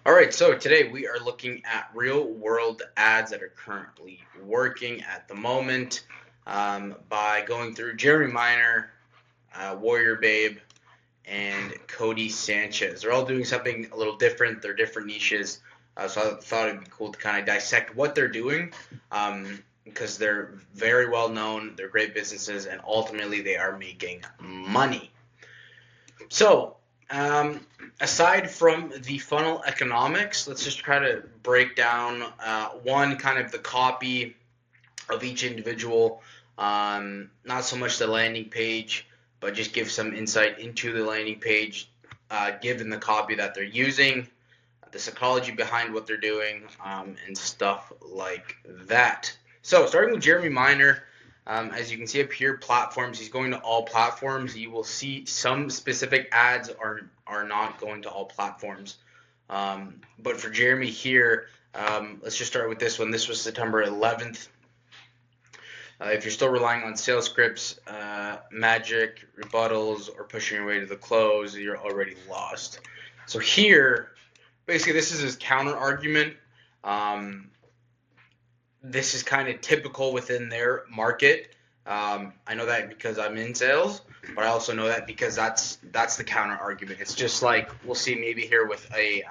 All right, so today we are looking at real world ads that are currently working at the moment by going through Jeremy Miner, Warrior Babe, and Cody Sanchez. They're all doing something a little different. They're different niches. So I thought it'd be cool to kind of dissect what they're doing because they're very well known. They're great businesses, and ultimately they are making money. So, aside from the funnel economics, let's just try to break down one kind of the copy of each individual, not so much the landing page, but just give some insight into the landing page, given the copy that they're using, the psychology behind what they're doing, and stuff like that. So, starting with Jeremy Miner. As you can see up here, platforms, he's going to all platforms. You will see some specific ads are not going to all platforms. But for Jeremy here, let's just start with this one. This was September 11th. If you're still relying on sales scripts, magic, rebuttals, or pushing your way to the close, you're already lost. So here, basically, this is his counter argument. This is kind of typical within their market. I know that because I'm in sales, but I also know that because that's the counter argument. It's just like we'll see maybe here with a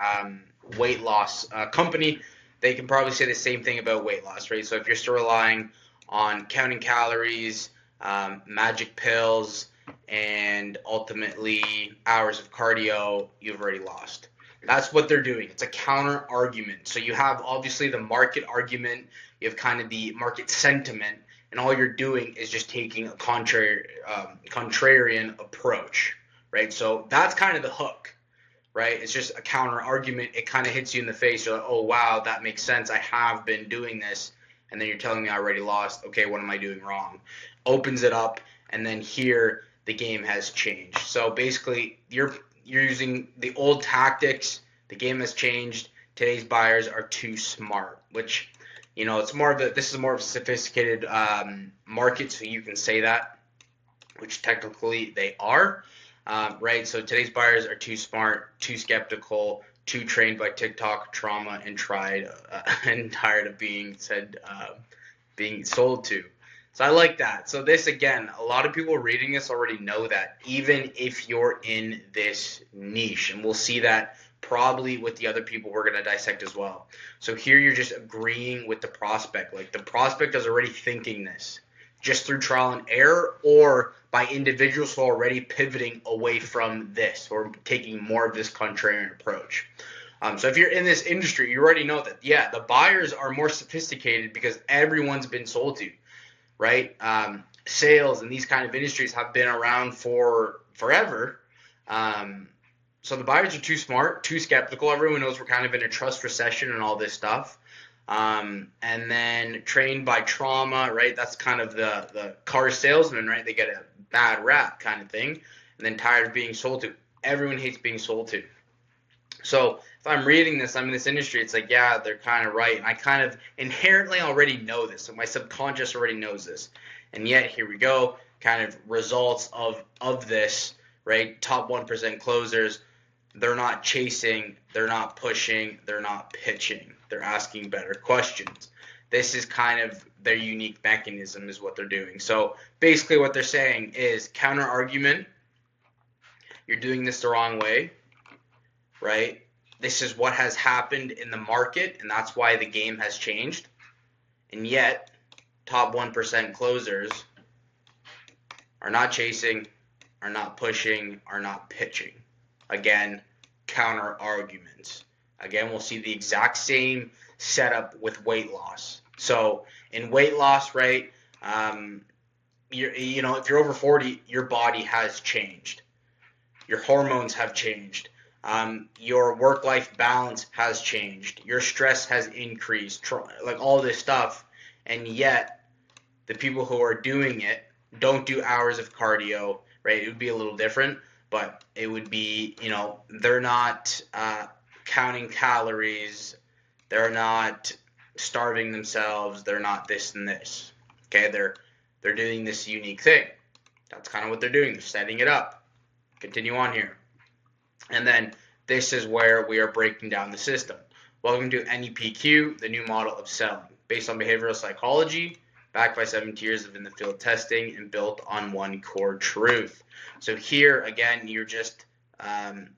weight loss company, they can probably say the same thing about weight loss, right? So if you're still relying on counting calories, magic pills, and ultimately hours of cardio, you've already lost. That's what they're doing. It's a counter argument. So you have obviously the market argument, you have kind of the market sentiment, and all you're doing is just taking a contrarian approach, right? So that's kind of the hook, right? It's just a counter argument. It kind of hits you in the face. You're like, oh, wow, that makes sense. I have been doing this. And then you're telling me I already lost. Okay, what am I doing wrong? Opens it up, and then here the game has changed. So basically, you're using the old tactics. The game has changed. Today's buyers are too smart, which, it's more of this is more of a sophisticated market, so you can say that, which technically they are, right? So today's buyers are too smart, too skeptical, too trained by TikTok trauma, and tried and tired of being sold to. So I like that. So this, again, a lot of people reading this already know that, even if you're in this niche. And we'll see that probably with the other people we're going to dissect as well. So here you're just agreeing with the prospect. Like the prospect is already thinking this just through trial and error, or by individuals who are already pivoting away from this or taking more of this contrarian approach. So if you're in this industry, you already know that, yeah, the buyers are more sophisticated because everyone's been sold to. Right? Sales and these kind of industries have been around for forever. So the buyers are too smart, too skeptical. Everyone knows we're kind of in a trust recession and all this stuff. And then trained by trauma, right? That's kind of the car salesman, right? They get a bad rap kind of thing. And then tired of being sold to. Everyone hates being sold to. So if I'm reading this, I'm in this industry, it's like, yeah, they're kind of right. And I kind of inherently already know this. So my subconscious already knows this. And yet here we go, kind of results of this, right? Top 1% closers, they're not chasing, they're not pushing, they're not pitching. They're asking better questions. This is kind of their unique mechanism is what they're doing. So basically what they're saying is counter argument, you're doing this the wrong way. Right? This is what has happened in the market, and that's why the game has changed. And yet, top 1% closers are not chasing, are not pushing, are not pitching. Again, counter arguments. Again, we'll see the exact same setup with weight loss. So in weight loss, right, if you're over 40, your body has changed. Your hormones have changed. Your work-life balance has changed. Your stress has increased, like all this stuff. And yet, the people who are doing it don't do hours of cardio, right? It would be a little different, but it would be, they're not counting calories. They're not starving themselves. They're not this and this. Okay, they're doing this unique thing. That's kind of what they're doing. They're setting it up. Continue on here. And then this is where we are breaking down the system. Welcome to NEPQ, the new model of selling, based on behavioral psychology, backed by 17 years of in-the-field testing, and built on one core truth. So here, again, you're just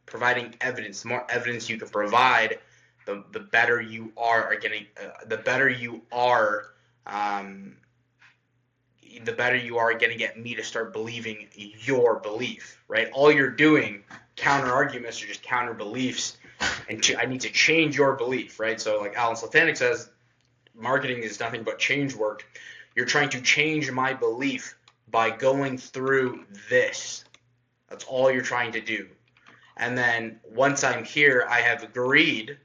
providing evidence. The more evidence you can provide, the better you are getting. The better you are going to get me to start believing your belief, right? All you're doing, counter arguments, are just counter beliefs, and I need to change your belief, right? So like Alan Sultanic says, marketing is nothing but change work. You're trying to change my belief by going through this. That's all you're trying to do. And then once I'm here, I have agreed,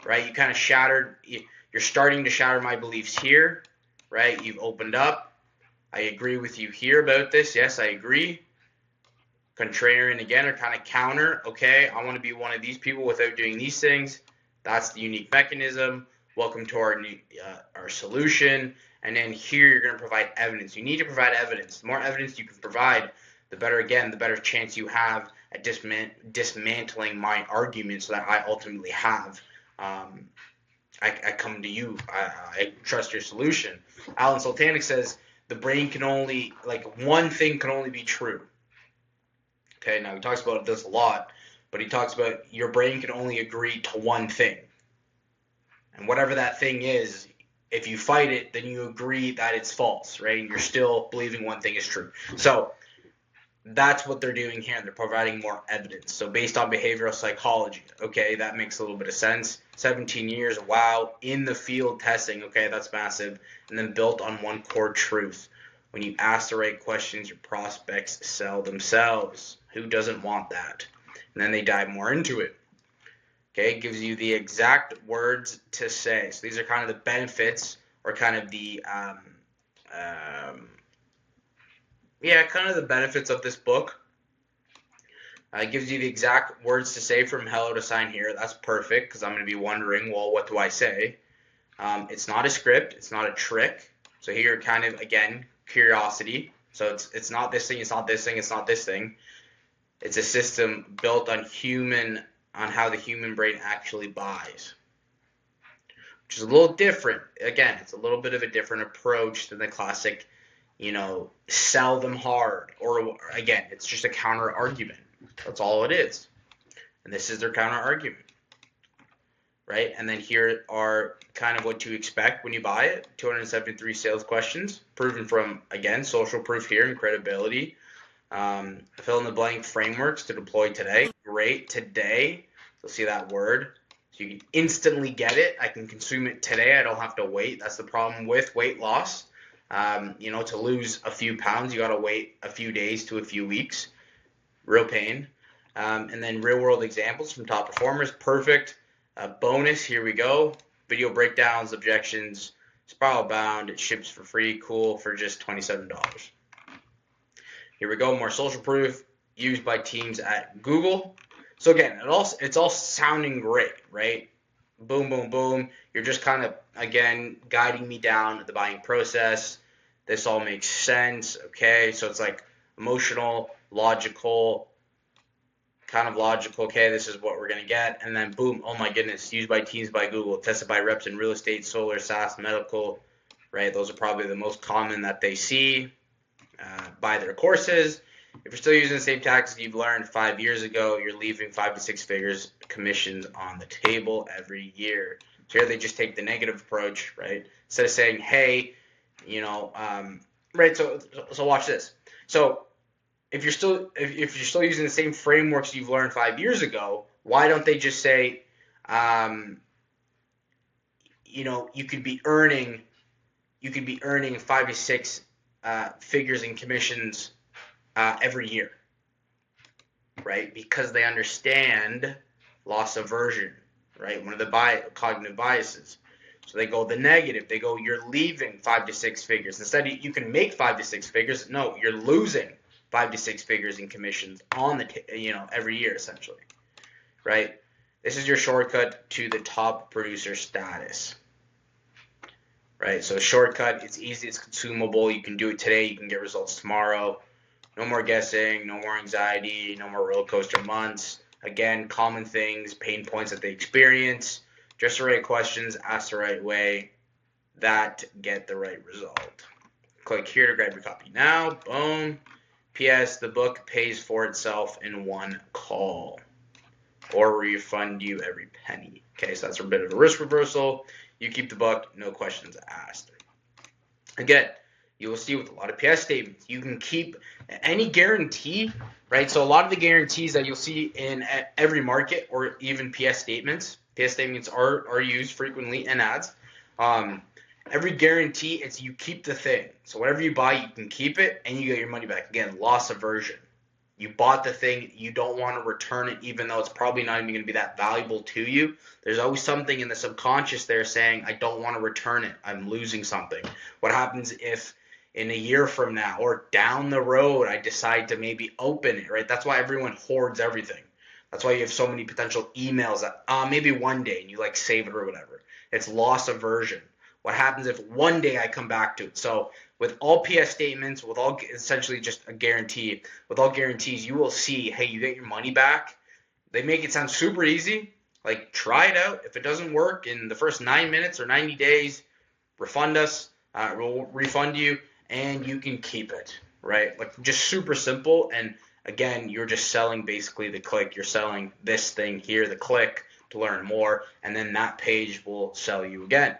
right? You kind of shattered, you're starting to shatter my beliefs here, right? You've opened up. I agree with you here about this. Yes, I agree. Contrarian again, or kind of counter. Okay, I want to be one of these people without doing these things. That's the unique mechanism. Welcome to our solution. And then here you're going to provide evidence. You need to provide evidence. The more evidence you can provide, the better, again, the better chance you have at dismantling my argument so that I ultimately have. I come to you. I trust your solution. Alan Sultanic says the brain can only, one thing can only be true. Okay, now he talks about this a lot, but he talks about your brain can only agree to one thing. And whatever that thing is, if you fight it, then you agree that it's false, right? And you're still believing one thing is true. So that's what they're doing here. They're providing more evidence. So based on behavioral psychology, okay, that makes a little bit of sense. 17 years, wow, in the field testing, okay, that's massive. And then built on one core truth. When you ask the right questions, your prospects sell themselves. Who doesn't want that? And then they dive more into it. Okay, it gives you the exact words to say. So these are kind of the benefits, or kind of the kind of the benefits of this book. It gives you the exact words to say from hello to sign here. That's perfect, because I'm going to be wondering, well, what do I say? It's not a script. It's not a trick. So here, kind of, again, curiosity. So it's not this thing. It's not this thing. It's not this thing. It's a system built on how the human brain actually buys, which is a little different. Again, it's a little bit of a different approach than the classic, sell them hard. Or again, it's just a counter argument. That's all it is. And this is their counter argument, right? And then here are kind of what to expect when you buy it. 273 sales questions, proven from, again, social proof here and credibility. Fill in the blank frameworks to deploy today. Great, today. You'll see that word. So you can instantly get it. I can consume it today. I don't have to wait. That's the problem with weight loss. To lose a few pounds, you got to wait a few days to a few weeks. Real pain. And then real world examples from top performers. Perfect. Bonus, here we go. Video breakdowns, objections, spiral bound. It ships for free. Cool, for just $27. Here we go, more social proof used by teams at Google. So again, it's all sounding great, right? Boom, boom, boom. You're just kind of, again, guiding me down the buying process. This all makes sense, okay? So it's like emotional, logical, kind of logical, okay, this is what we're going to get. And then boom, oh my goodness, used by teams by Google, tested by reps in real estate, solar, SaaS, medical, right? Those are probably the most common that they see. Buy their courses. If you're still using the same tactics you've learned 5 years ago, you're leaving 5 to 6 figures commissions on the table every year. So here they just take the negative approach, right? Instead of saying, hey, right? So watch this. So if you're still using the same frameworks you've learned 5 years ago, why don't they just say, you could be earning 5 to 6 figures in commissions every year, right? Because they understand loss aversion, right? One of the cognitive biases. So they go the negative. They go, you're leaving 5 to 6 figures. Instead, you can make 5 to 6 figures. No, you're losing 5 to 6 figures in commissions on every year, essentially, right? This is your shortcut to the top producer status. Right, so shortcut, it's easy, it's consumable, you can do it today, you can get results tomorrow. No more guessing, no more anxiety, no more roller coaster months. Again, common things, pain points that they experience. Just the right questions, asked the right way, that get the right result. Click here to grab your copy now. Boom. P.S. The book pays for itself in one call, or refund you every penny. Okay, so that's a bit of a risk reversal. You keep the book, no questions asked. Again, you will see with a lot of PS statements, you can keep any guarantee, right? So a lot of the guarantees that you'll see in every market, or even PS statements are used frequently in ads. Every guarantee, it's you keep the thing. So whatever you buy, you can keep it, and you get your money back. Again, loss aversion. You bought the thing, you don't want to return it, even though it's probably not even going to be that valuable to you. There's always something in the subconscious there saying, I don't want to return it. I'm losing something. What happens if in a year from now or down the road I decide to maybe open it, right? That's why everyone hoards everything. That's why you have so many potential emails that maybe one day, and you like save it or whatever. It's loss aversion. What happens if one day I come back to it? So with all PS statements, with all essentially just a guarantee, with all guarantees, you will see, hey, you get your money back. They make it sound super easy. Like, try it out. If it doesn't work in the first 9 minutes or 90 days, refund us. We'll refund you, and you can keep it, right? Like, just super simple. And again, you're just selling basically the click. You're selling this thing here, the click, to learn more, and then that page will sell you again.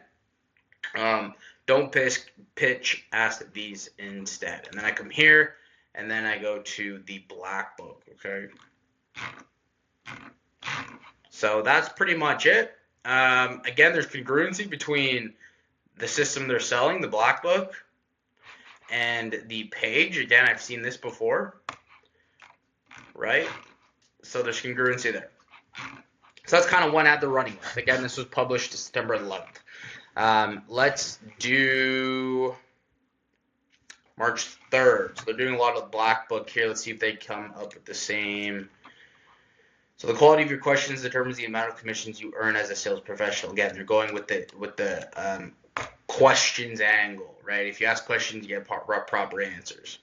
Don't pitch, ask these instead. And then I come here, and then I go to the black book, okay? So that's pretty much it. Again, there's congruency between the system they're selling, the black book, and the page. Again, I've seen this before, right? So there's congruency there. So that's kind of one ad they're running with. Again, this was published September 11th. Let's do March 3rd. So they're doing a lot of the black book here. Let's see if they come up with the same. So the quality of your questions determines the amount of commissions you earn as a sales professional. Again, they're going with the questions angle, right? If you ask questions, you get proper answers.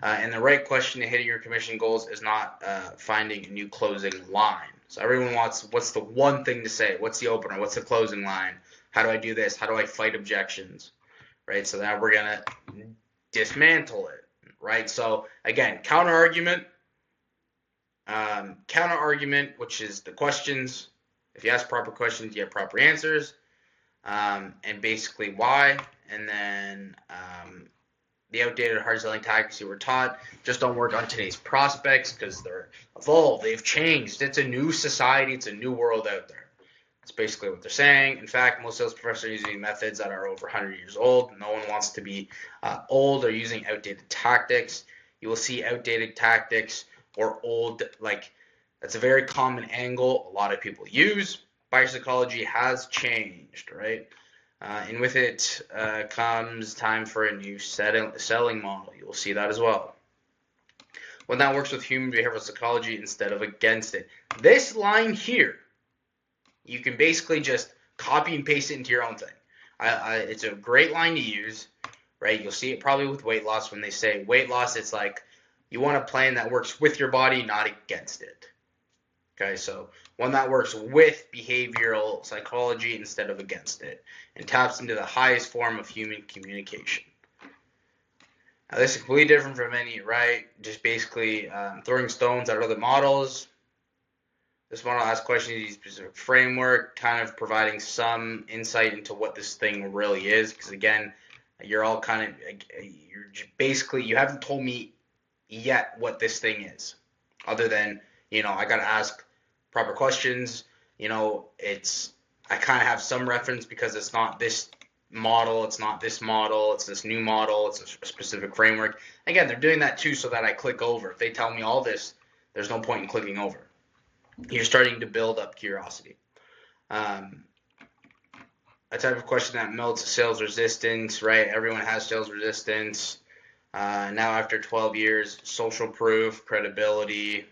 And the right question to hitting your commission goals is not finding a new closing line. So everyone wants, what's the one thing to say? What's the opener? What's the closing line? How do I do this? How do I fight objections? Right? So now we're going to dismantle it, right? So again, counter argument, which is the questions. If you ask proper questions, you have proper answers. And basically why. And then the outdated hard selling tactics you were taught just don't work on today's prospects because they're evolved, they've changed. It's a new society, it's a new world out there. That's basically what they're saying. In fact, most sales professionals are using methods that are over 100 years old. No one wants to be old or using outdated tactics. You will see outdated tactics or old, like, that's a very common angle a lot of people use. Buyer psychology has changed, right? And with it comes time for a new selling model. You will see that as well. When that works with human behavioral psychology instead of against it. This line here, you can basically just copy and paste it into your own thing. It's a great line to use, right? You'll see it probably with weight loss. When they say weight loss, it's like you want a plan that works with your body, not against it. Okay, so one that works with behavioral psychology instead of against it and taps into the highest form of human communication. Now, this is completely different from any, right? Just basically throwing stones at other models. This model asks questions in a specific framework, kind of providing some insight into what this thing really is. Because again, you're all kind of, you haven't told me yet what this thing is. Other than, I got to ask proper questions. I kind of have some reference because it's not this model, it's not this model, it's this new model, it's a specific framework. Again, they're doing that too so that I click over. If they tell me all this, there's no point in clicking over. You're starting to build up curiosity. A type of question that melts sales resistance, right? Everyone has sales resistance. Now after 12 years, social proof, credibility,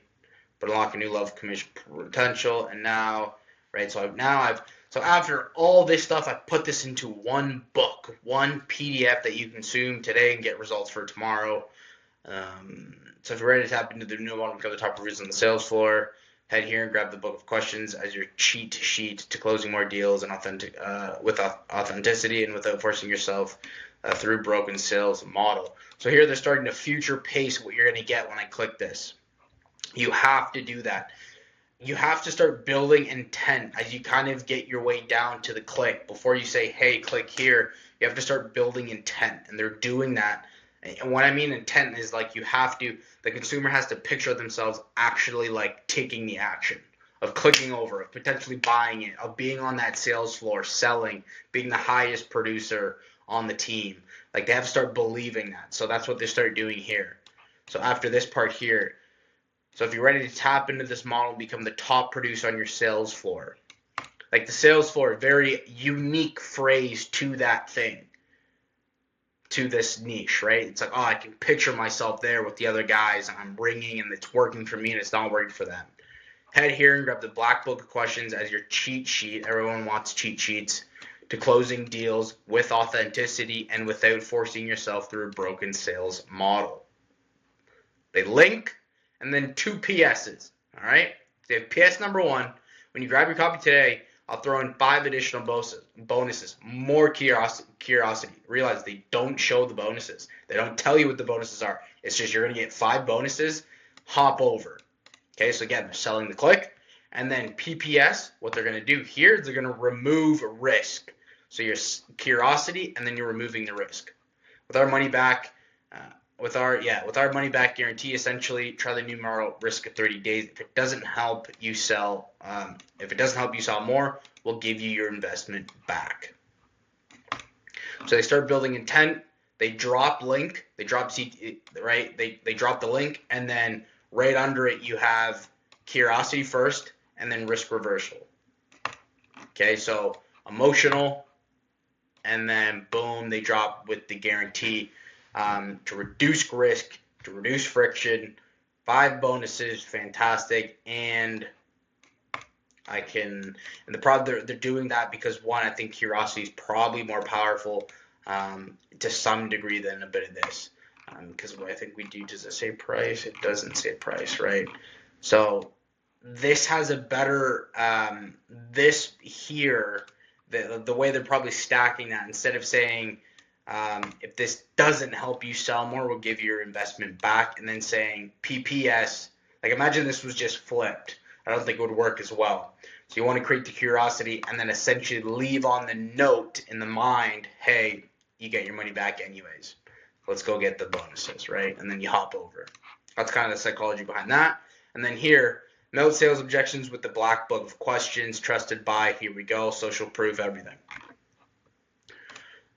but unlock a new level of commission potential. And now, right? So after all this stuff, I put this into one book, one PDF that you consume today and get results for tomorrow. So if you're ready to tap into the new model, become the top reviews on the sales floor. Head here and grab the book of questions as your cheat sheet to closing more deals and with authenticity and without forcing yourself through broken sales model. So here they're starting to future pace what you're going to get when I click this. You have to do that. You have to start building intent as you kind of get your way down to the click. Before you say, hey, click here, you have to start building intent. And they're doing that. And what I mean intent is like the consumer has to picture themselves actually like taking the action of clicking over, of potentially buying it, of being on that sales floor, selling, being the highest producer on the team. Like they have to start believing that. So that's what they start doing here. So after this part here, so if you're ready to tap into this model and become the top producer on your sales floor, like the sales floor, very unique phrase to that thing, to this niche, right? It's like, oh, I can picture myself there with the other guys and I'm ringing and it's working for me and it's not working for them. Head here and grab the black book of questions as your cheat sheet. Everyone wants cheat sheets to closing deals with authenticity and without forcing yourself through a broken sales model. They link. And then 2 PSs, all right? So you have PS number 1. When you grab your copy today, I'll throw in 5 additional bonuses, more curiosity. Realize they don't show the bonuses. They don't tell you what the bonuses are. It's just you're going to get 5 bonuses. Hop over. Okay, so again, they're selling the click. And then PPS, what they're going to do here is they're going to remove risk. So your curiosity, and then you're removing the risk. With our money back, with our money back guarantee, essentially try the new model, risk of 30 days. If it doesn't help you sell, more, we'll give you your investment back. So they start building intent. They drop link. They drop right. They drop the link, and then right under it you have curiosity first, and then risk reversal. Okay, so emotional, and then boom, they drop with the guarantee. To reduce risk, to reduce friction, 5 bonuses, fantastic. And they're doing that because one, I think curiosity is probably more powerful to some degree than a bit of this. Because what I think we do, does it say price? It doesn't say price, right? So this has a better, this here, the way they're probably stacking that, instead of saying, if this doesn't help you sell more, we'll give you your investment back. And then saying PPS, like imagine this was just flipped. I don't think it would work as well. So you want to create the curiosity and then essentially leave on the note in the mind, hey, you get your money back anyways. Let's go get the bonuses, right? And then you hop over. That's kind of the psychology behind that. And then here, melt sales objections with the black book of questions, trusted by, here we go, social proof, everything.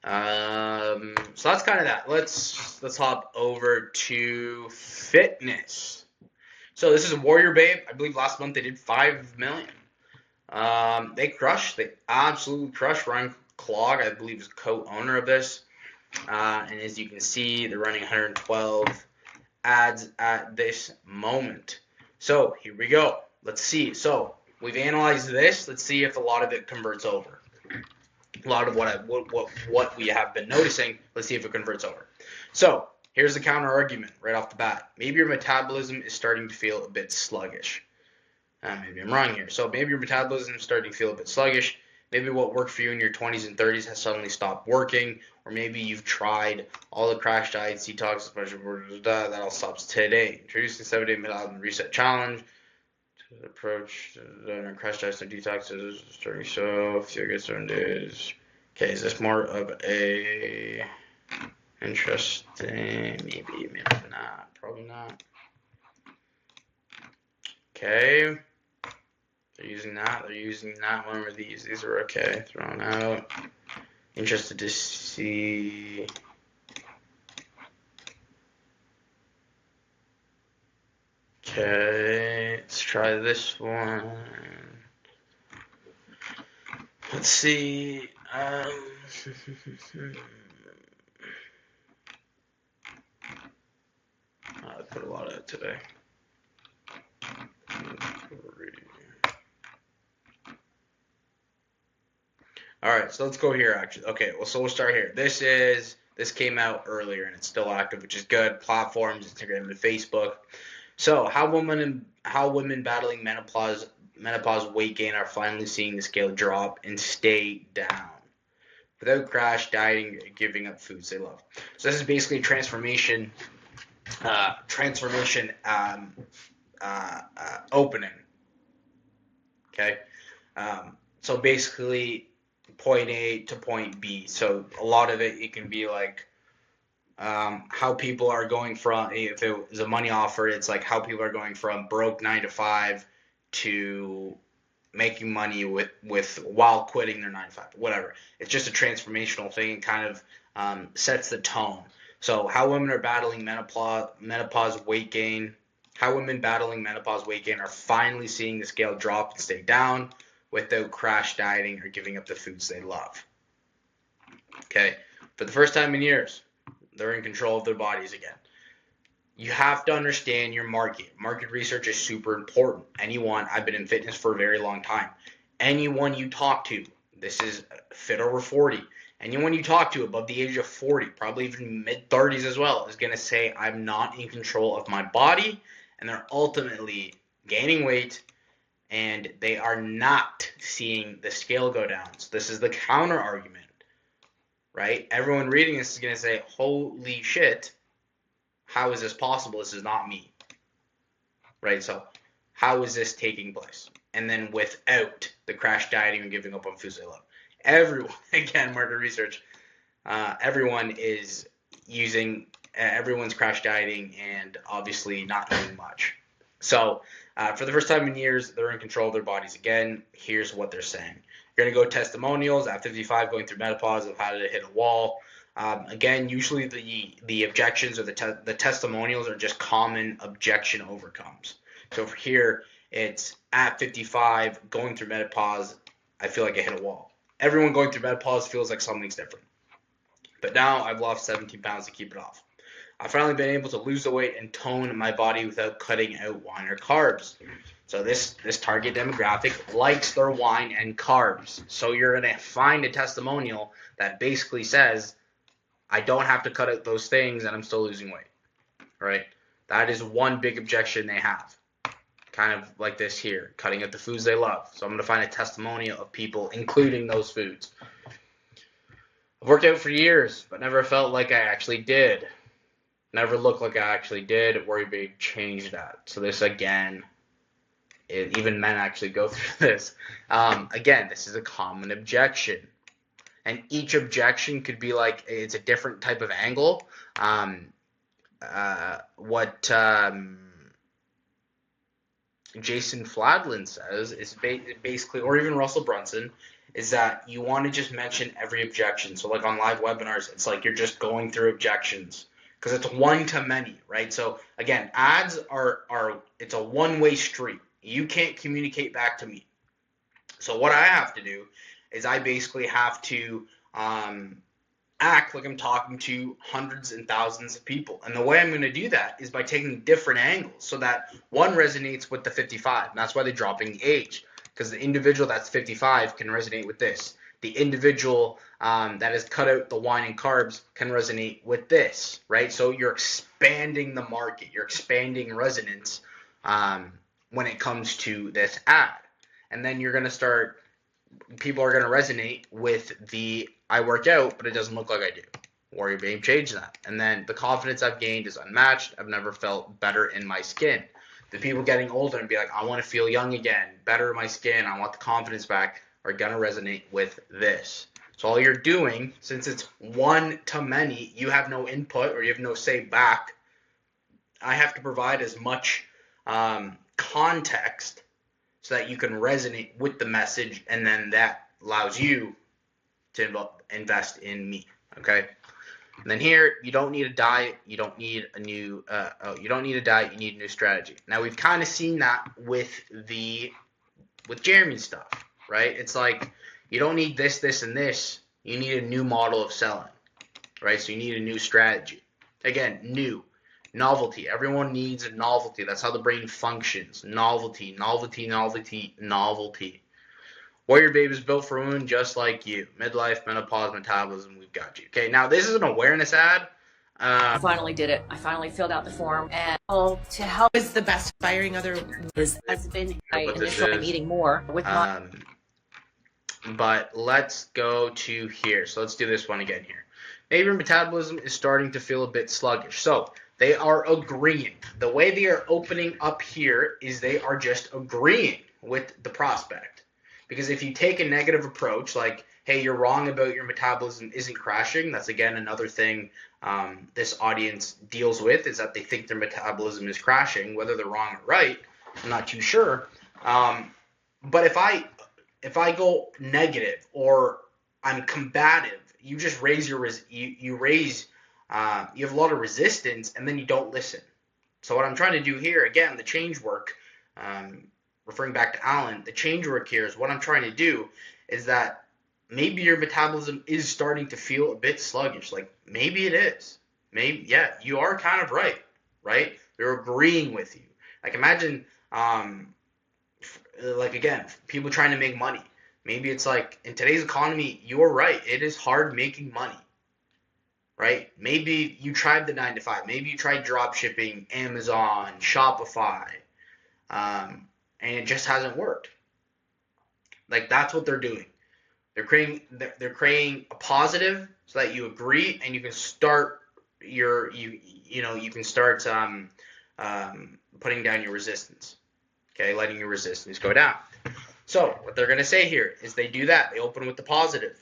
So that's kind of that. Let's hop over to fitness. So this is a Warrior Babe. I believe last month they did 5 million. They absolutely crushed. Ryan Clog, I believe, is co-owner of this. And as you can see, they're running 112 ads at this moment. So here we go. Let's see. So we've analyzed this. Let's see if a lot of it converts over. A lot of what we have been noticing. Let's see if it converts over. So here's the counter argument right off the bat. Maybe your metabolism is starting to feel a bit sluggish. Maybe I'm wrong here. So maybe your metabolism is starting to feel a bit sluggish. Maybe what worked for you in your 20s and 30s has suddenly stopped working. Or maybe you've tried all the crash diets, detox, that all stops today. Introducing 7-day metabolism reset challenge. Approach crash diets and detoxes starting so if you get 7 days. Okay, is this more of a interesting? Maybe not. Probably not. Okay. They're using that. One of these. These are okay. Thrown out. Interested to see. Okay, let's try this one. Let's see. I put a lot of it today. All right, so let's go here. Actually, okay. Well, so we'll start here. This came out earlier and it's still active, which is good. Platforms, Instagram and Facebook. So how women battling menopause weight gain are finally seeing the scale drop and stay down without crash dieting or giving up foods they love. So this is basically a transformation opening. Okay, so basically point A to point B. So a lot of it can be like how people are going from, if it was a money offer, it's like how people are going from broke 9 to 5 to making money with while quitting their 9 to 5, whatever. It's just a transformational thing and kind of sets the tone. So how women are battling menopause weight gain. How women battling menopause weight gain are finally seeing the scale drop and stay down without crash dieting or giving up the foods they love. Okay, for the first time in years, they're in control of their bodies again. You have to understand your market. Market research is super important. I've been in fitness for a very long time. Anyone you talk to, this is fit over 40. Anyone you talk to above the age of 40, probably even mid 30s as well, is going to say, I'm not in control of my body. And they're ultimately gaining weight and they are not seeing the scale go down. So this is the counter argument, right? Everyone reading this is going to say, holy shit, how is this possible? This is not me, right? So how is this taking place? And then without the crash dieting and giving up on foods they love. Everyone, again, market research, everyone is using, everyone's crash dieting and obviously not eating much. So for the first time in years, they're in control of their bodies again. Here's what they're saying. You're going to go testimonials at 55, going through menopause of how to hit a wall. Again, usually the objections or the testimonials are just common objection overcomes. So for here, it's at 55, going through menopause, I feel like I hit a wall. Everyone going through menopause feels like something's different. But now I've lost 17 pounds to keep it off. I've finally been able to lose the weight and tone my body without cutting out wine or carbs. So this target demographic likes their wine and carbs. So you're going to find a testimonial that basically says, I don't have to cut out those things and I'm still losing weight, right? That is one big objection they have. Kind of like this here, cutting out the foods they love. So I'm going to find a testimonial of people including those foods. I've worked out for years, but never felt like I actually did. Never looked like I actually did. Worry Babe changed that. So this again, even men actually go through this. Again, this is a common objection. And each objection could be like, it's a different type of angle. What Jason Fladlin says is basically, or even Russell Brunson, is that you want to just mention every objection. So like on live webinars, it's like you're just going through objections because it's one to many, right? So again, ads are it's a one-way street. You can't communicate back to me. So what I have to do is I basically have to act like I'm talking to hundreds and thousands of people. And the way I'm going to do that is by taking different angles so that one resonates with the 55. And that's why they're dropping the age, because the individual that's 55 can resonate with this. The individual that has cut out the wine and carbs can resonate with this, right? So you're expanding the market. You're expanding resonance when it comes to this ad. And then you're going to start, people are going to resonate with the I work out, but it doesn't look like I do. Warrior Babe changed that. And then the confidence I've gained is unmatched. I've never felt better in my skin. The people getting older and be like, I want to feel young again, better in my skin, I want the confidence back, are going to resonate with this. So all you're doing, since it's one to many, you have no input or you have no say back. I have to provide as much context so that you can resonate with the message, and then that allows you to invest in me. Okay. And then here, you don't need a diet. You don't need a new. You don't need a diet. You need a new strategy. Now we've kind of seen that with Jeremy's stuff, right? It's like you don't need this, this, and this. You need a new model of selling, right? So you need a new strategy. Again, new. Novelty. Everyone needs a novelty. That's how the brain functions. Novelty, novelty, novelty, novelty. Warrior Babe is built for women just like you. Midlife, menopause, metabolism, we've got you. Okay, now this is an awareness ad. I finally did it. I finally filled out the form, and to help is the best firing other has been my what this initial is. eating more with my. But let's go to here. So let's do this one again here. Maybe your metabolism is starting to feel a bit sluggish. So they are agreeing. The way they are opening up here is they are just agreeing with the prospect. Because if you take a negative approach, like, hey, you're wrong about your metabolism isn't crashing, that's again another thing this audience deals with, is that they think their metabolism is crashing. Whether they're wrong or right, I'm not too sure. But if I go negative or I'm combative, you just raise your you raise you have a lot of resistance, and then you don't listen. So what I'm trying to do here, again, the change work, referring back to Alan, the change work here is what I'm trying to do is that maybe your metabolism is starting to feel a bit sluggish. Like maybe it is. Maybe, yeah, you are kind of right, right? They're agreeing with you. Like imagine, like again, people trying to make money. Maybe it's like in today's economy, you're right. It is hard making money, right? Maybe you tried the 9 to 5. Maybe you tried drop shipping, Amazon, Shopify, and it just hasn't worked. Like that's what they're doing. They're creating a positive so that you agree and you can start you can start putting down your resistance. Okay, letting your resistance go down. So what they're going to say here is they do that. They open with the positive.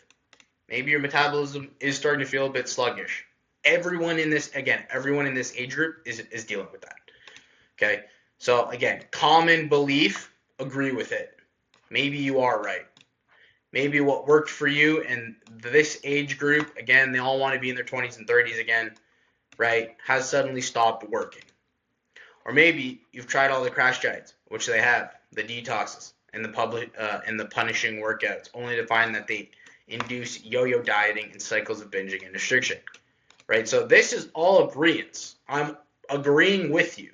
Maybe your metabolism is starting to feel a bit sluggish. Everyone in this age group is dealing with that. Okay, so again, common belief, agree with it. Maybe you are right. Maybe what worked for you in this age group, again, they all want to be in their 20s and 30s again, right, has suddenly stopped working. Or maybe you've tried all the crash diets, which they have, the detoxes, and the punishing workouts, only to find that they induce yo-yo dieting and cycles of binging and restriction, right? So this is all agreeance. I'm agreeing with you,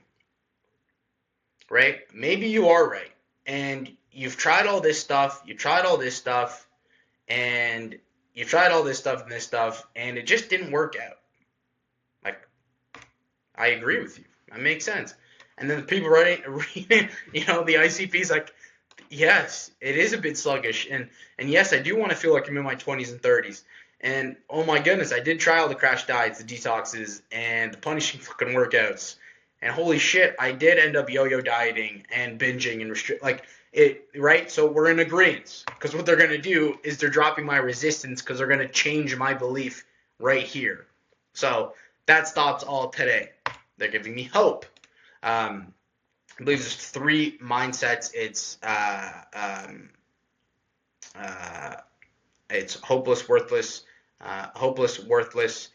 right? Maybe you are right, and you've tried all this stuff, and you've tried all this stuff and this stuff, and it just didn't work out. Like, I agree with you. That makes sense. And then the people reading, the ICP's like, yes, it is a bit sluggish, and yes, I do want to feel like I'm in my 20s and 30s. And oh my goodness, I did try all the crash diets, the detoxes, and the punishing fucking workouts. And holy shit, I did end up yo-yo dieting and binging and like it, right? So we're in agreement, because what they're gonna do is they're dropping my resistance, because they're gonna change my belief right here. So that stops all today. They're giving me hope. I believe there's 3 mindsets. It's hopeless, worthless,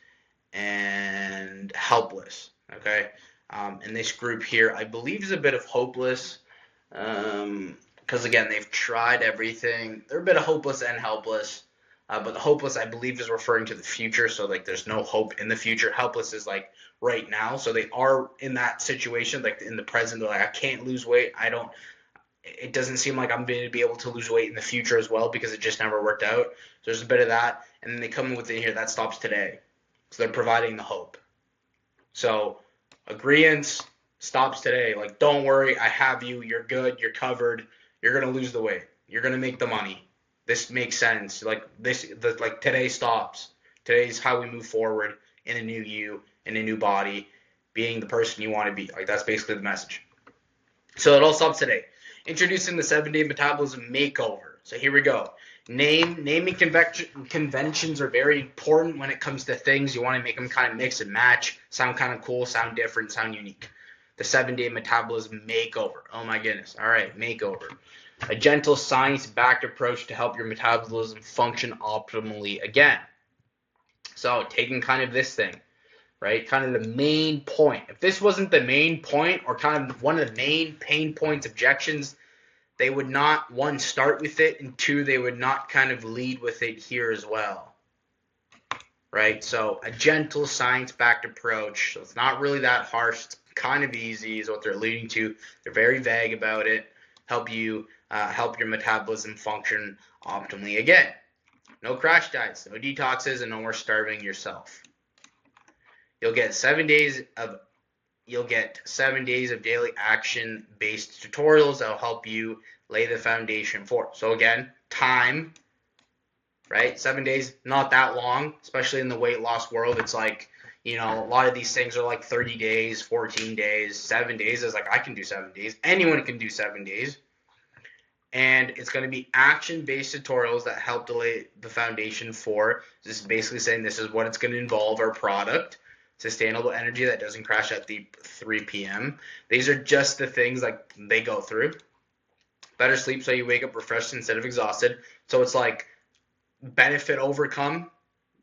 and helpless. Okay. In this group here, I believe is a bit of hopeless, because again, they've tried everything. They're a bit of hopeless and helpless. But the hopeless, I believe, is referring to the future. So like, there's no hope in the future. Helpless is like right now. So they are in that situation, like in the present. They're like, I can't lose weight. It doesn't seem like I'm going to be able to lose weight in the future as well, because it just never worked out. So there's a bit of that. And then they come in with it here, that stops today. So they're providing the hope. So agreeance stops today. Like, don't worry, I have you. You're good. You're covered. You're going to lose the weight. You're going to make the money. This makes sense. Like today stops. Today's how we move forward in a new you, in a new body, being the person you want to be. Like, that's basically the message. So it all stops today. Introducing the 7-day metabolism makeover. So here we go. Naming conventions are very important when it comes to things. You want to make them kind of mix and match, sound kind of cool, sound different, sound unique. The 7-day metabolism makeover. Oh my goodness. All right, makeover. A gentle, science-backed approach to help your metabolism function optimally again. So taking kind of this thing, right? Kind of the main point. If this wasn't the main point, or kind of one of the main pain points, objections, they would not, 1, start with it, and 2, they would not kind of lead with it here as well, right? So a gentle, science-backed approach. So it's not really that harsh. It's kind of easy is what they're alluding to. They're very vague about it. Help your metabolism function optimally again. No crash diets, no detoxes, and no more starving yourself. You'll get 7 days of daily action-based tutorials that will help you lay the foundation for. So again, time, right? 7 days, not that long, especially in the weight loss world. It's like, a lot of these things are like 30 days, 14 days, 7 days. It's like, I can do 7 days. Anyone can do 7 days. And it's going to be action-based tutorials that help to lay the foundation for. This is basically saying this is what it's going to involve: our product, sustainable energy that doesn't crash at the 3 p.m. These are just the things like they go through. Better sleep so you wake up refreshed instead of exhausted. So it's like benefit overcome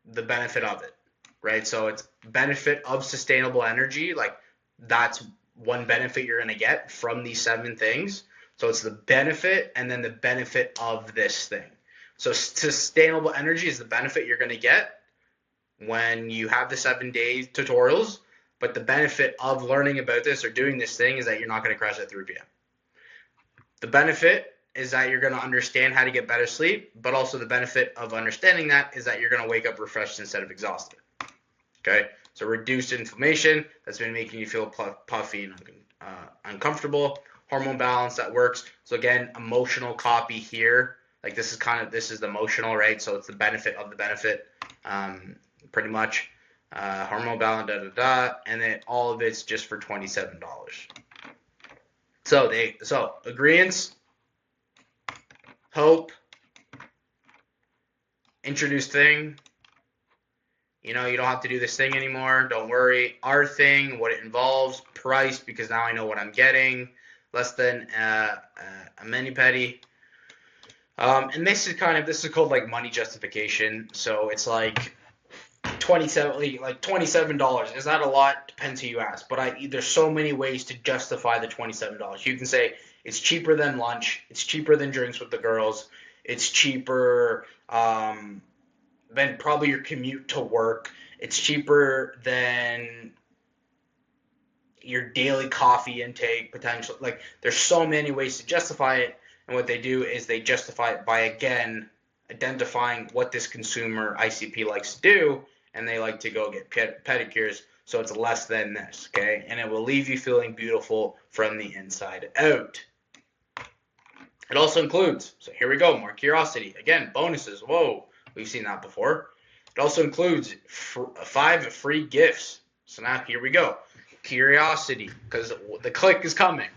the benefit of it, right? So it's benefit of sustainable energy. Like, that's one benefit you're going to get from these 7 things. So it's the benefit and then the benefit of this thing. So sustainable energy is the benefit you're going to get when you have the 7-day tutorials. But the benefit of learning about this or doing this thing is that you're not going to crash at 3 p.m. The benefit is that you're going to understand how to get better sleep, but also the benefit of understanding that is that you're going to wake up refreshed instead of exhausted. Okay, so reduced inflammation that's been making you feel puffy and uncomfortable. Hormone balance that works. So again, emotional copy here. Like, this is the emotional, right? So it's the benefit of the benefit, pretty much. Hormone balance, and then all of it's just for $27. So agreeance, hope, introduce thing. You don't have to do this thing anymore. Don't worry. Our thing, what it involves, price, because now I know what I'm getting. Less than a mani-pedi. And this is called like money justification. So it's like $27. Is that a lot? Depends who you ask. But there's so many ways to justify the $27. You can say it's cheaper than lunch. It's cheaper than drinks with the girls. It's cheaper than probably your commute to work. It's cheaper than your daily coffee intake potential. Like, there's so many ways to justify it. And what they do is they justify it by, again, identifying what this consumer ICP likes to do, and they like to go get pedicures, so it's less than this, okay? And it will leave you feeling beautiful from the inside out. It also includes, so here we go, more curiosity. Again, bonuses. Whoa, we've seen that before. It also includes 5 free gifts. So now here we go. Curiosity, because the click is coming,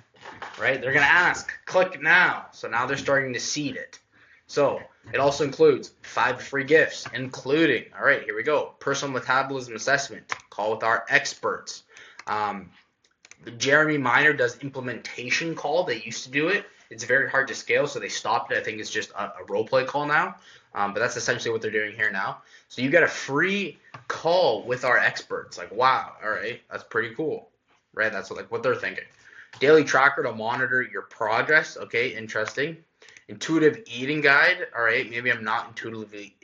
right? They're going to ask, click now. So now they're starting to seed it. So it also includes 5 free gifts, including, all right, here we go, personal metabolism assessment, call with our experts. Jeremy Miner does implementation call. They used to do it. It's very hard to scale, so they stopped it. I think it's just a role play call now. But that's essentially what they're doing here now. So you get a free call with our experts. Like, wow, all right, that's pretty cool, right? That's like what they're thinking. Daily tracker to monitor your progress. Okay, interesting. Intuitive eating guide. All right, maybe I'm not intuitively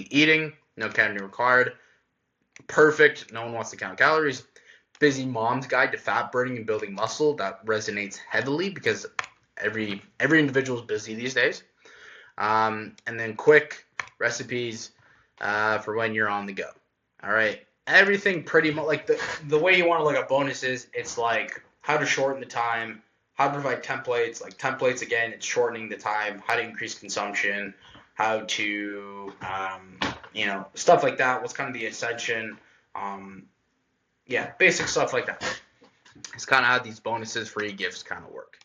eating. No counting required. Perfect. No one wants to count calories. Busy mom's guide to fat burning and building muscle. That resonates heavily because every individual is busy these days. And then quick recipes for when you're on the go. All right, everything pretty much like the way you want to look at bonuses. It's like how to shorten the time, how to provide templates. Like templates, again, it's shortening the time. How to increase consumption. How to stuff like that. What's kind of the ascension. Basic stuff like that. It's kind of how these bonuses, free gifts kind of work.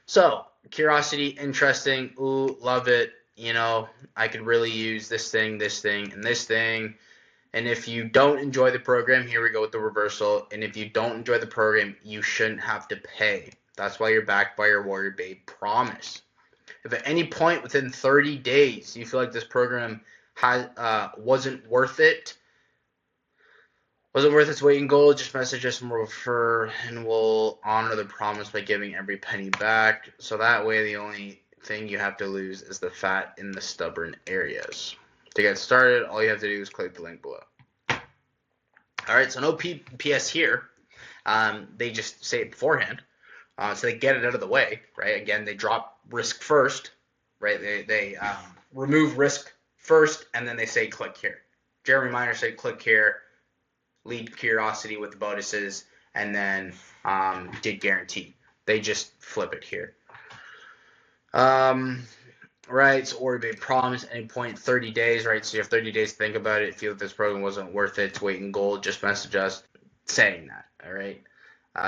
So, curiosity, interesting, ooh, love it. I could really use this thing, and this thing. And if you don't enjoy the program, here we go with the reversal. And if you don't enjoy the program, you shouldn't have to pay. That's why you're backed by your Warrior Babe promise. If at any point within 30 days you feel like this program wasn't worth its weight in gold, just message us and we'll refer, and we'll honor the promise by giving every penny back. So that way the only thing you have to lose is the fat in the stubborn areas. To get started, all you have to do is click the link below. All right, so no PS here. They just say it beforehand. So they get it out of the way, right? Again, they drop risk first, right? They remove risk first, and then they say click here. Jeremy Miner say click here. lead curiosity with the bonuses, and then did guarantee. They just flip it here. Right, so, or they promise any point 30 days, right? So you have 30 days to think about it. Feel that this program wasn't worth it to wait in gold, just message us saying that, all right?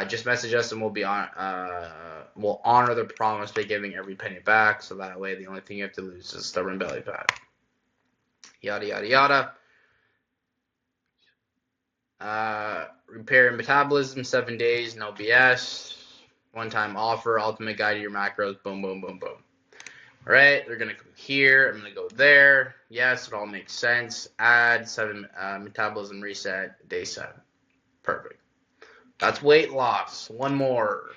Just message us and we'll honor the promise by giving every penny back. So that way, the only thing you have to lose is a stubborn belly fat. Yada yada yada. Repair and metabolism, 7 days, no BS. One-time offer, ultimate guide to your macros. Boom, boom, boom, boom. All right, they're gonna come here. I'm gonna go there. Yes, it all makes sense. Add 7 metabolism reset, day 7. Perfect. That's weight loss. One more.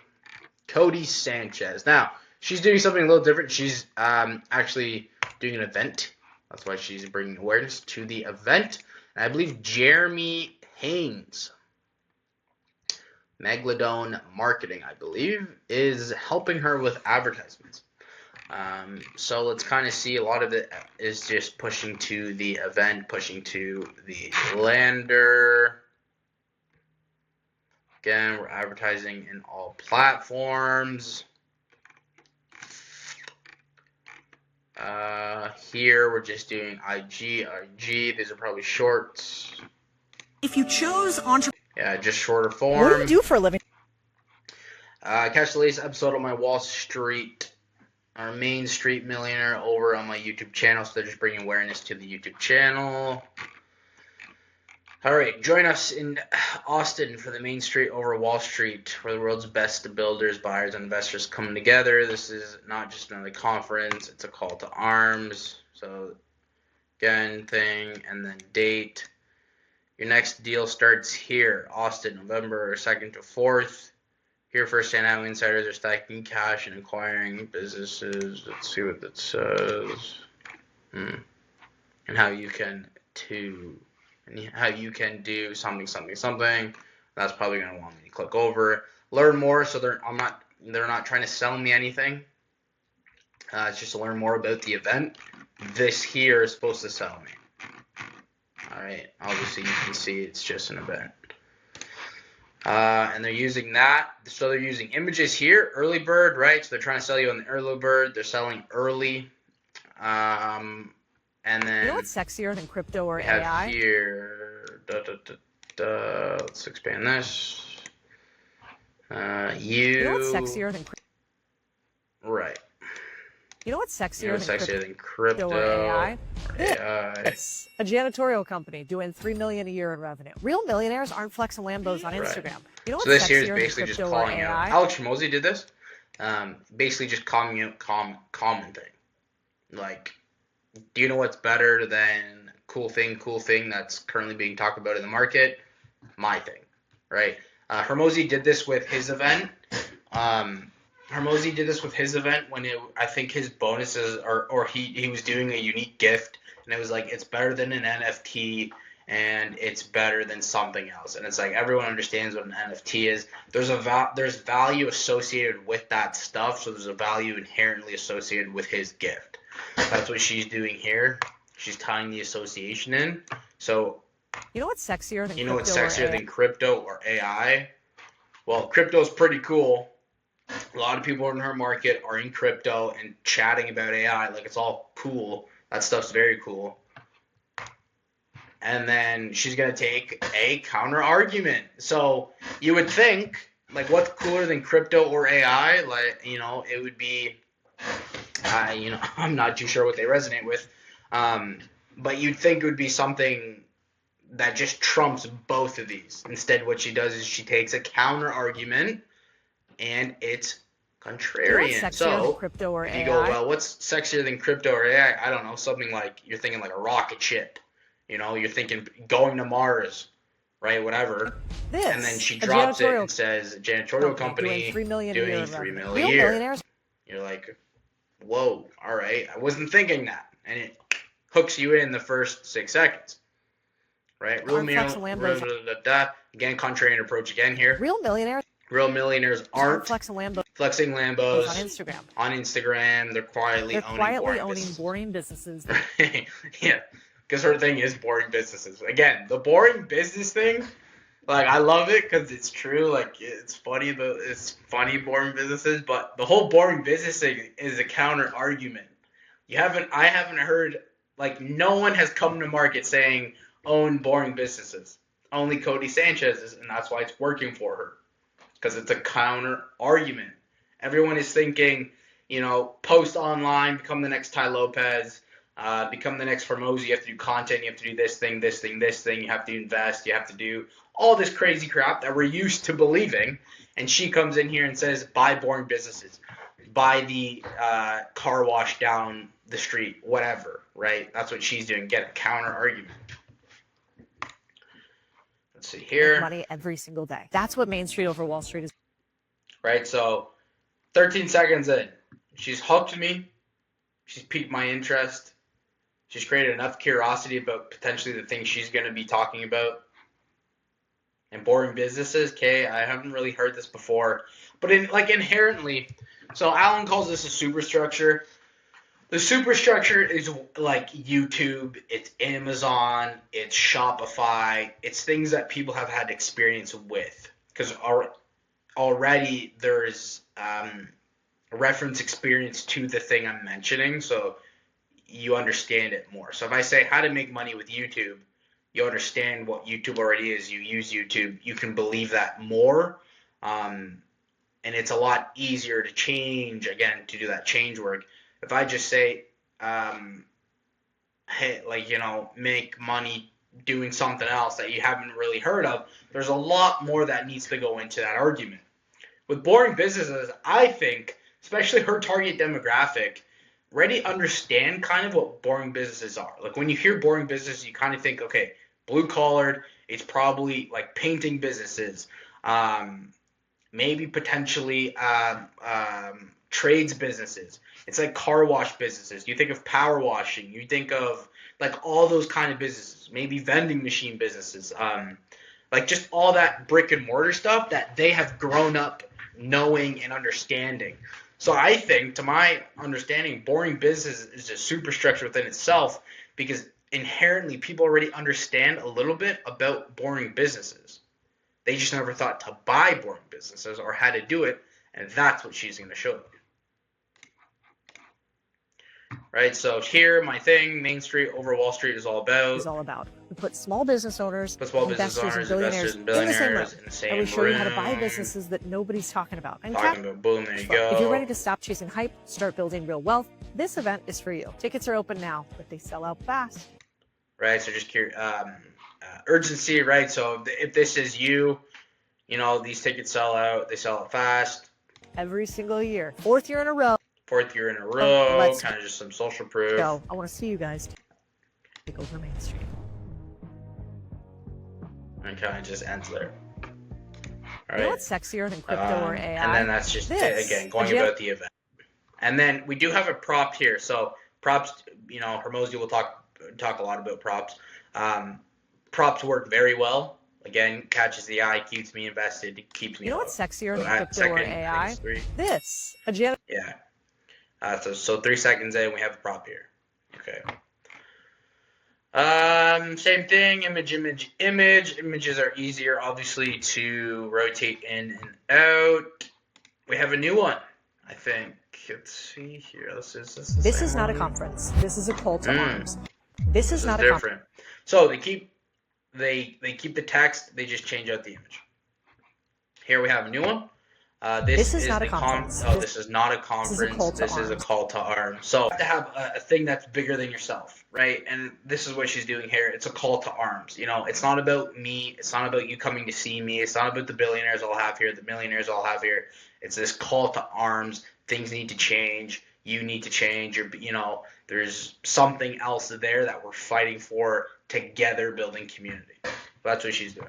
Cody Sanchez. Now, she's doing something a little different. She's actually doing an event. That's why she's bringing awareness to the event. And I believe Jeremy Haynes, Megalodon Marketing, I believe, is helping her with advertisements. So let's kind of see. A lot of it is just pushing to the event, pushing to the lander. Again, we're advertising in all platforms. Here we're just doing IG. These are probably shorts. If you chose yeah, just shorter form. What do you do for a living? Catch the latest episode on my Wall Street, our Main Street Millionaire, over on my YouTube channel. So they're just bringing awareness to the YouTube channel. All right, join us in Austin for the Main Street over Wall Street, where the world's best builders, buyers, and investors come together. This is not just another conference; it's a call to arms. So, again, thing, and then date. Your next deal starts here, Austin, November 2nd to 4th. Here, first-hand how insiders are stacking cash and acquiring businesses. Let's see what that says. And how you can too. And how you can do something. That's probably going to want me to click over. Learn more. So they're not trying to sell me anything. It's just to learn more about the event. This here is supposed to sell me. All right. Obviously, you can see it's just an event. And they're using that. So they're using images here. Early bird, right? So they're trying to sell you on the early bird. They're selling early. And then you know what's sexier than crypto or have AI? Here, let's expand this. You know what's sexier than crypto? Right. You know what's sexier, You know what's sexier than crypto or AI? AI. It's a janitorial company doing $3 million a year in revenue. Real millionaires aren't flexing Lambos on Instagram. Right. You know what's So this here sexier is than basically just crypto calling or out. AI? Alex Hormozi did this. Basically just calling out commenting. Like, do you know what's better than cool thing that's currently being talked about in the market? My thing, right? Hormozi did this with his event. When I think his bonuses or he was doing a unique gift, and it was like, it's better than an NFT and it's better than something else. And it's like, everyone understands what an NFT is. There's value associated with that stuff, so there's a value inherently associated with his gift. That's what she's doing here. She's tying the association in. So, you know what's sexier than crypto or AI? Well, crypto's pretty cool. A lot of people in her market are in crypto and chatting about AI like it's all cool. That stuff's very cool. And then she's going to take a counter argument. So you would think, like, what's cooler than crypto or AI? Like, it would be, I'm not too sure what they resonate with. But you'd think it would be something that just trumps both of these. Instead, what she does is she takes a counter argument, and it's contrarian. You know what's sexier than crypto or AI? You go, well, what's sexier than crypto or AI? I don't know, something like, you're thinking like a rocket ship. You're thinking going to Mars, right? Whatever. And then she drops it and says, janitorial company doing $3 million a year. You're like, whoa, all right. I wasn't thinking that. And it hooks you in the first 6 seconds. Right? Again, contrarian approach again here. Real millionaires aren't flexing Lambos on Instagram. They're quietly owning boring businesses. Yeah, because her thing is boring businesses. Again, the boring business thing, Like I love it because it's true. Like it's funny, it's funny boring businesses, but the whole boring business thing is a counter argument. I haven't heard, like, no one has come to market saying own boring businesses. Only Cody Sanchez is, and that's why it's working for her because it's a counter argument. Everyone is thinking, post online, become the next Tai Lopez, become the next Formosa. You have to do content. You have to do this thing, this thing, this thing. You have to invest. You have to do all this crazy crap that we're used to believing. And she comes in here and says, buy boring businesses. Buy the car wash down the street, whatever, right? That's what she's doing. Get a counter argument. Let's see here. Money every single day. That's what Main Street over Wall Street is. Right, so 13 seconds in. She's hooked me. She's piqued my interest. She's created enough curiosity about potentially the things she's going to be talking about. And boring businesses, okay, I haven't really heard this before. But inherently, so Alan calls this a superstructure. The superstructure is like YouTube, it's Amazon, it's Shopify, it's things that people have had experience with. Because already there's a reference experience to the thing I'm mentioning, so you understand it more. So if I say how to make money with YouTube, you understand what YouTube already is. You use YouTube, you can believe that more. And it's a lot easier to change, again, to do that change work. If I just say, hey, make money doing something else that you haven't really heard of, there's a lot more that needs to go into that argument. With boring businesses, I think, especially her target demographic, already understand kind of what boring businesses are. Like when you hear boring business, you kind of think, okay, blue collared, it's probably like painting businesses, maybe potentially trades businesses. It's like car wash businesses. You think of power washing. You think of like all those kind of businesses, maybe vending machine businesses, like just all that brick and mortar stuff that they have grown up knowing and understanding. So I think, to my understanding, boring business is a superstructure within itself because inherently people already understand a little bit about boring businesses. They just never thought to buy boring businesses or how to do it, and that's what she's going to show you. Right, so here, my thing, Main Street over Wall Street is all about. Is all about. We put small business owners, investors and billionaires in the same room. And we show you how to buy businesses that nobody's talking about. And boom, there you go. If you're ready to stop chasing hype, start building real wealth, this event is for you. Tickets are open now, but they sell out fast. Right, so just urgency, right? So if this is you, these tickets sell out. They sell out fast. Every single year. Fourth year in a row, kind of just some social proof. I want to see you guys take over Main Street. And kind of just ends there. All right. You know what's sexier than crypto or AI? And then that's just it, again, going about the event. And then we do have a prop here. So props, Hormozy will talk a lot about props. Props work very well. Again, catches the eye, keeps me invested, keeps me. You know what's sexier than crypto or AI? This. Yeah. So 3 seconds in, we have a prop here. Okay. Same thing, image. Images are easier, obviously, to rotate in and out. We have a new one, I think. Let's see here. This is not a conference. This is a call to arms. This is not a different. So they keep the text. They just change out the image. Here we have a new one. This is not a conference. This is not a conference. This is a call to arms. So you have to have a thing that's bigger than yourself, right? And this is what she's doing here. It's a call to arms. It's not about me. It's not about you coming to see me. It's not about the billionaires I'll have here, the millionaires I'll have here. It's this call to arms. Things need to change. You need to change. There's something else there that we're fighting for together, building community. That's what she's doing.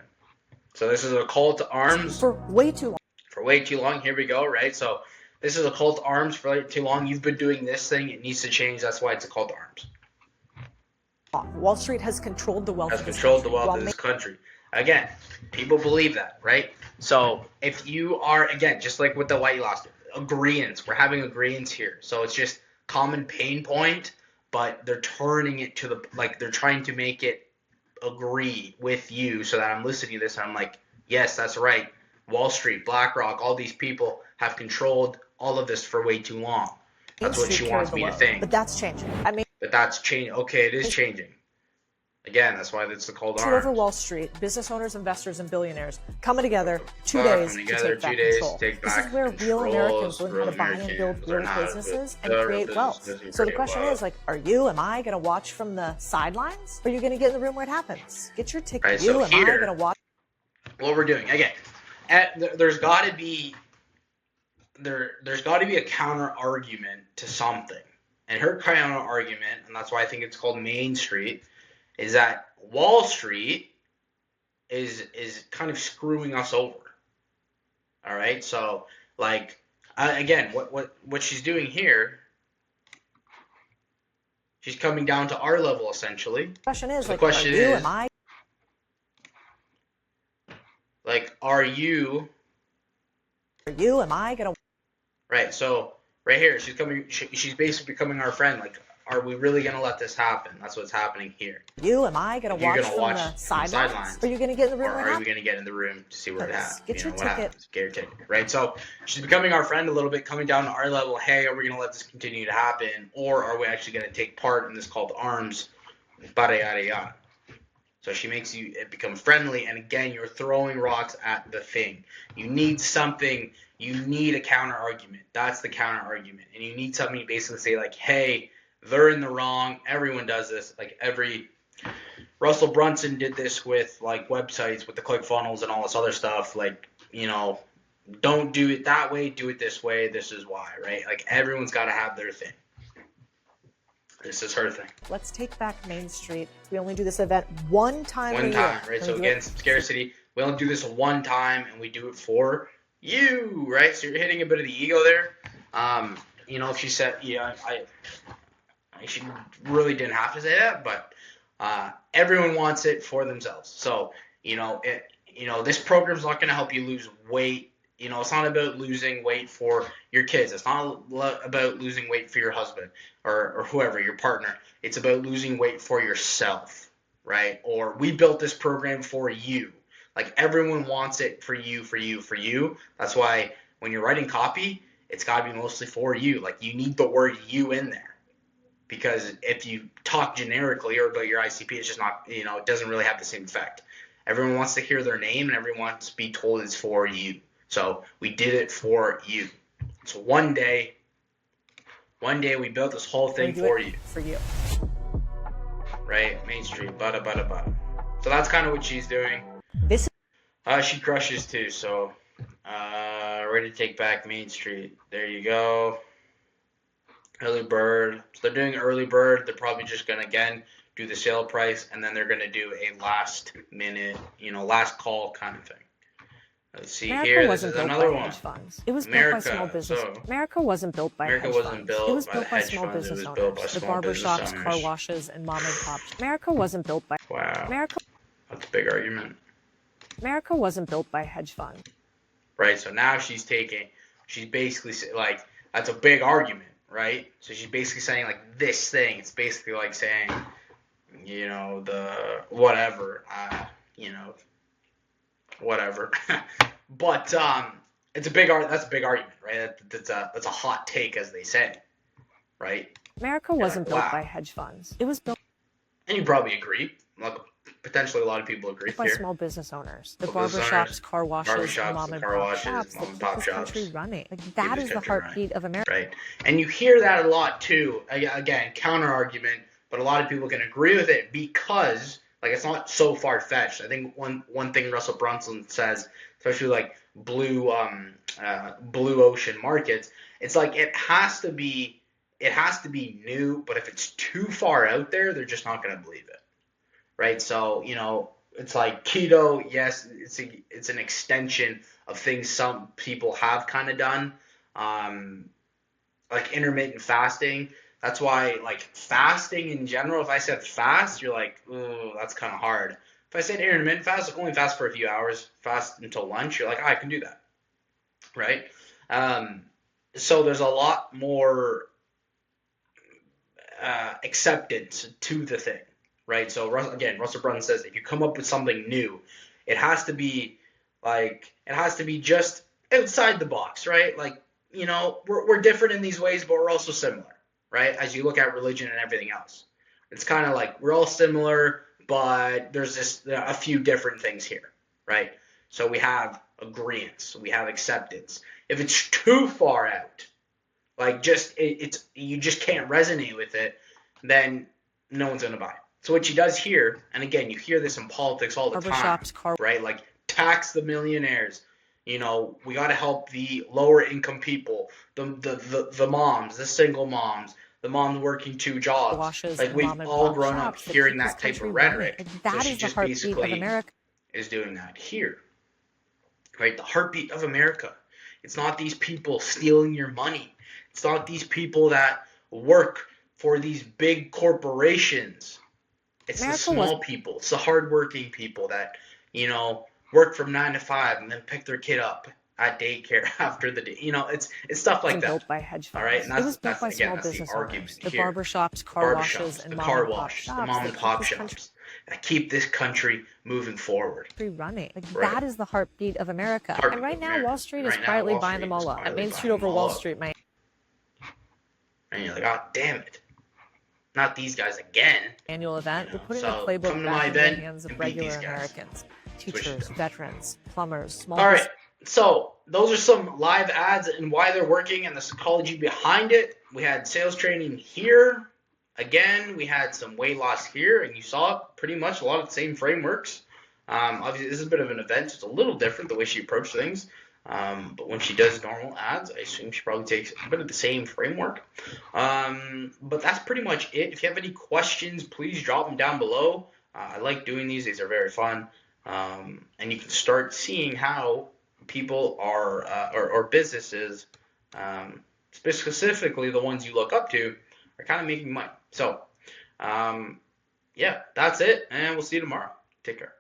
So this is a call to arms. For way too long. Here we go, right? So this is a call to arms for way too long. You've been doing this thing. It needs to change. That's why it's a call to arms. Wall Street has controlled the wealth of this country. Again, people believe that, right? So if you are, again, just like with the white lost agreeance, we're having agreeance here. So it's just common pain point, but they're turning it to they're trying to make it agree with you so that I'm listening to this and I'm like, Yes, that's right. Wall Street, BlackRock, all these people have controlled all of this for way too long. Main That's what Street she carried wants the me to load, think. but that's changing. I mean, But that's changing. Okay, it is changing. Again, that's why it's called Street over arms. Wall Street, business owners, investors, and billionaires coming together 2 Coming days to together, take back 2 days to control. take This back is where real control. Americans learn how Real to buy and build Americans real learn how to businesses and build real create wealth. businesses and So the create question wealth. is, like, am I going to watch from the sidelines? Or are you going to get in the room where it happens? Get your ticket. Right, so Am I here- going to watch? What we're doing again, there's got to be a counter argument to something, and her counter argument, and that's why I think it's called Main Street, is that Wall Street is kind of screwing us over. All right, so like again, what she's doing here, she's coming down to our level essentially. The question is, So the like, question are you? is- Am I? Like, are you Am I going to? right? So right here, she's basically becoming our friend. Like, are we really gonna let this happen? That's what's happening here. Am I going to You're watch gonna from watch the from the sidelines? sidelines. Or are you going to get in the Or room where it are we happens? going to get in the room to see what Yes. Get your what ticket. happens? Get your ticket, right? So she's becoming our friend a little bit, coming down to our level. Hey, are we going to let this continue to happen, or are we actually going to take part in this called arms? Yada yada yada. So she makes you become friendly, and again, you're throwing rocks at the thing. You need something. You need a counter argument. That's the counter argument, and you need something to basically say like, hey, they're in the wrong. Everyone does this. Like Russell Brunson did this with like websites with the ClickFunnels and all this other stuff. Like, don't do it that way. Do it this way. This is why, right? Like everyone's got to have their thing. This is her thing. Let's take back Main Street. We only do this event one time a One year. time, right? And So we do again, it- some scarcity. We only do this one time, and we do it for you, right? So you're hitting a bit of the ego there. If she said, she really didn't have to say that, but everyone wants it for themselves. So this program's not going to help you lose weight. It's not about losing weight for your kids. It's not about losing weight for your husband or whoever, your partner. It's about losing weight for yourself, right? Or we built this program for you. Like everyone wants it for you, for you, for you. That's why when you're writing copy, it's got to be mostly for you. Like you need the word you in there. Because if you talk generically or about your ICP, it's just not, it doesn't really have the same effect. Everyone wants to hear their name and everyone wants to be told it's for you. So we did it for you. So one day we built this whole thing we do for it you, For you. right? Main Street, bada, bada, bada. So that's kind of what she's doing. This She crushes too, so ready to take back Main Street. There you go. Early bird. So they're doing early bird. They're probably just going to, again, do the sale price, and then they're going to do a last minute, last call kind of thing. Let's see America here. This wasn't is built another by one. hedge funds. It was America, built by small business. so- America wasn't built by America hedge wasn't funds. built It was by built the by hedge small funds. It business was owners. built by The small business barbershops, car owners. washes, and mom and pops. America wasn't built by Wow. America. That's a big argument. America wasn't built by hedge funds. Right, so now she's basically like, that's a big argument, right? So she's basically saying like this thing. It's basically like saying, the whatever, whatever. But that's a big argument, right? That's a hot take, as they say, right? America wasn't built wow. by hedge funds. It was built And you probably agree. Like, potentially a lot of people agree by here. small business owners. The Small business barbershops, owners, car washes, barbershops, and mom and car pop washes, shops mom that and keep pop this shops. country running. Like, that this is the country heartbeat of America. Right. And you hear that a lot too. Again, counter argument, but a lot of people can agree with it because, like, it's not so far fetched. I think one thing Russell Brunson says, especially like blue ocean markets, it's like it has to be new, but if it's too far out there, they're just not going to believe it. Right? So, it's like keto, yes, it's an extension of things some people have kind of done. Like intermittent fasting. That's why, like, fasting in general, if I said fast, you're like, ooh, that's kind of hard. If I said intermittent fast, only fast for a few hours, fast until lunch, you're like, I can do that. Right? So there's a lot more acceptance to the thing. Right? So, again, Russell Brunson says if you come up with something new, it has to be Like, it has to be just outside the box, right? Like, we're different in these ways, but we're also similar, right? As you look at religion and everything else, it's kind of like we're all similar, but there's just a few different things here, right? So we have agreement, we have acceptance. If it's too far out, like it's you just can't resonate with it, then no one's gonna buy it. So what she does here, and again, you hear this in politics all the time, right? Like, tax the millionaires. We got to help the lower income people, the moms, the single moms, the moms working 2 jobs. Like, we've all grown up hearing that type of rhetoric. So she just basically is doing that here, right? The heartbeat of America. It's not these people stealing your money. It's not these people that work for these big corporations. It's the small people. It's the hardworking people that, work from 9 to 5 and then pick their kid up at daycare after the day. It's stuff like that. Built by hedge funds. All right, and it was built by small business owners. The barbershops, car washes, and mom and pop shops that keep this country moving forward. Running. That is the heartbeat of America. And right now, Wall Street is quietly buying them all up. At Main Street over Wall Street, man. And you're like, oh, damn it. Not these guys again. Annual event. We're putting the playbook back in the hands of regular Americans. Teachers, veterans, plumbers, small business. All right. So those are some live ads and why they're working and the psychology behind it. We had sales training here. Again, we had some weight loss here, and you saw pretty much a lot of the same frameworks. Obviously, this is a bit of an event. So it's a little different the way she approached things. But when she does normal ads, I assume she probably takes a bit of the same framework. But that's pretty much it. If you have any questions, please drop them down below. I like doing these. These are very fun. And you can start seeing how people are, or businesses, specifically the ones you look up to, are kind of making money. So, yeah, that's it. And we'll see you tomorrow. Take care.